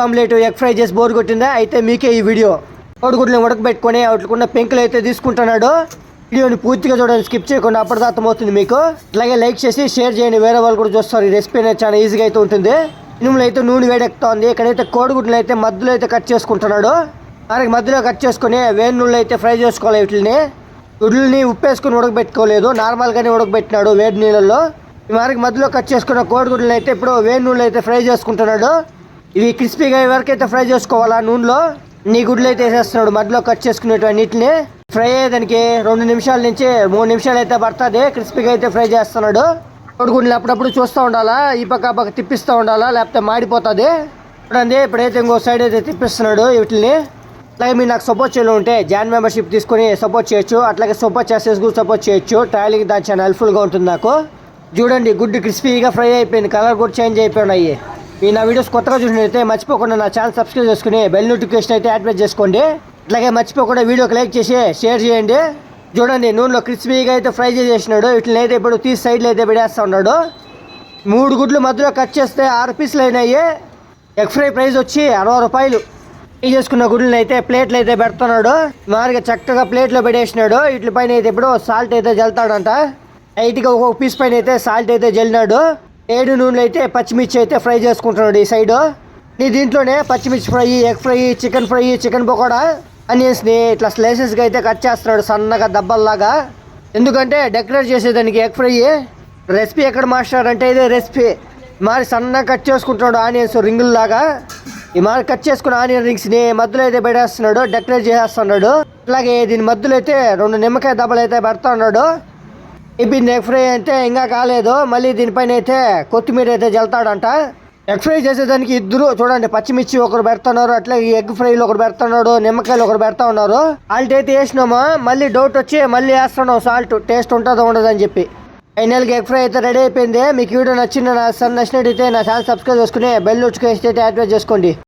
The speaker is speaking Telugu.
ఆమ్లెట్ ఎగ్ ఫ్రై చేసి బోర్ కొట్టిందా అయితే మీకే ఈ వీడియో. కోడిగుడ్లను ఉడకబెట్టుకొని వాటికున్న పెంకులు అయితే తీసుకుంటున్నాడు. వీడియోని పూర్తిగా చూడండి, స్కిప్ చేయకుండా, అప్పటిదా అర్థమవుతుంది మీకు. అలాగే లైక్ చేసి షేర్ చేయండి, వేరే వాళ్ళు కూడా చూస్తారు. ఈ రెసిపీ అనేది చాలా ఈజీగా అయితే ఉంటుంది. ఇనుములు అయితే నూనె వేడెక్కుతుంది. ఇక్కడైతే కోడిగుడ్లు అయితే మధ్యలో అయితే కట్ చేసుకుంటున్నాడు. మనకి మధ్యలో కట్ చేసుకుని వేడి నూనెలు అయితే ఫ్రై చేసుకోవాలి. వీటిని గుడ్లని ఉప్పేసుకుని ఉడకబెట్టుకోలేదు, నార్మల్గానే ఉడకబెట్టినాడు వేడి నీళ్ళల్లో. మనకి మధ్యలో కట్ చేసుకున్న కోడిగుడ్లను అయితే ఇప్పుడు వేడి నూనెలు అయితే ఫ్రై చేసుకుంటున్నాడు. ఇవి క్రిస్పీగా వరకు అయితే ఫ్రై చేసుకోవాలా నూనెలో. నీ గుడ్లు అయితే వేసేస్తున్నాడు మధ్యలో కట్ చేసుకునేటన్నిటిని. ఫ్రై అయ్యేదానికి 2 నిమిషాల నుంచి 3 నిమిషాలు అయితే పడుతుంది. క్రిస్పీగా అయితే ఫ్రై చేస్తున్నాడు. కోడిగుడ్లు అప్పుడప్పుడు చూస్తూ ఉండాలా, ఈ పక్క పక్క తిప్పిస్తూ ఉండాలా, లేకపోతే మాడిపోతుంది. చూడండి ఇప్పుడైతే ఇంకో సైడ్ అయితే తిప్పిస్తున్నాడు వీటిని. అలాగే మీరు నాకు సపోర్ట్ చేయాలి ఉంటే జాయిన్ మెంబర్షిప్ తీసుకొని సపోర్ట్ చేయొచ్చు. అట్లాగే సూపర్ చాసెస్ కూడా సపోర్ట్ చేయొచ్చు. ట్రావెలింగ్ దాని చాలా హెల్ప్ఫుల్గా ఉంటుంది నాకు. చూడండి గుడ్డు క్రిస్పీగా ఫ్రై అయిపోయింది, కలర్ కూడా చేంజ్ అయిపోయినాయి. మీ నా వీడియోస్ కొత్తగా చూసినట్లయితే మర్చిపోకుండా నా ఛానల్ సబ్స్క్రైబ్ చేసుకుని బెల్ నోటిఫికేషన్ అయితే యాక్టివేట్ చేసుకోండి. అట్లాగే మర్చిపోకుండా వీడియోకి లైక్ చేసి షేర్ చేయండి. చూడండి నూనెలో క్రిస్పీగా అయితే ఫ్రై చేసేసినాడు. వీటిని అయితే ఇప్పుడు తీసి సైడ్లో అయితే పెడేస్తూ ఉన్నాడు. 3 గుడ్లు మధ్యలో కట్ చేస్తే 6 పీసులు అయినాయి. ఎగ్ ఫ్రై ప్రైస్ వచ్చి 60 రూపాయలు. ఫ్రై చేసుకున్న గుడ్లను అయితే ప్లేట్లు అయితే పెడుతున్నాడు. మారిగా చక్కగా ప్లేట్లో పెట్టేసినాడు. వీటి పైన అయితే ఇప్పుడు సాల్ట్ అయితే జల్తాడంట. లైట్గా ఒక్కొక్క పీస్ పైన అయితే సాల్ట్ అయితే జల్లినాడు. 7 నూనెలు అయితే పచ్చిమిర్చి అయితే ఫ్రై చేసుకుంటున్నాడు ఈ సైడు. దీంట్లోనే పచ్చిమిర్చి fry, egg fry, chicken fry, chicken pakoda, ఆనియన్స్ని ఇట్లా స్లైసెస్గా అయితే కట్ చేస్తున్నాడు సన్నగా దబ్బల్లాగా. ఎందుకంటే డెకరేట్ చేసేదానికి ఎగ్ ఫ్రై రెసిపీ ఎక్కడ మాస్టర్ అంటే ఇదే రెసిపీ. మరి సన్నగా కట్ చేసుకుంటున్నాడు ఆనియన్స్ రింగుల్లాగా. ఈ మరి కట్ చేసుకున్న ఆనియన్ రింగ్స్ని మధ్యలో అయితే పెట్టేస్తున్నాడు, డెకరేట్ చేసేస్తున్నాడు. అలాగే దీని మధ్యలో అయితే 2 నిమ్మకాయ దెబ్బలు అయితే పెడతా ఉన్నాడు. ఇప్పుడు ఎగ్ ఫ్రై అయితే ఇంకా కాలేదు. మళ్ళీ దీనిపైన అయితే కొత్తిమీర అయితే జల్తాడంట. ఎగ్ ఫ్రై చేసేదానికి ఇద్దరు చూడండి పచ్చిమిర్చి ఒకరు పెడుతున్నారు, అట్లాగే ఎగ్ ఫ్రైలు ఒకరు పెడుతున్నాడు, నిమ్మకాయలు ఒకరు పెడతా ఉన్నారు. సాల్ట్ అయితే వేసినామా మళ్ళీ డౌట్ వచ్చి మళ్ళీ వేస్తున్నాం సాల్ట్ టేస్ట్ ఉంటుందో ఉండదు అని చెప్పి. ఫైనల్గా ఎగ్ ఫ్రై అయితే రెడీ అయిపోయింది. మీకు వీడియో నచ్చినట్టయితే నా ఛానల్ సబ్స్క్రైబ్ చేసుకుని బెల్ నోటిఫికేషన్ అయితే యాక్టివేట్ చేసుకోండి.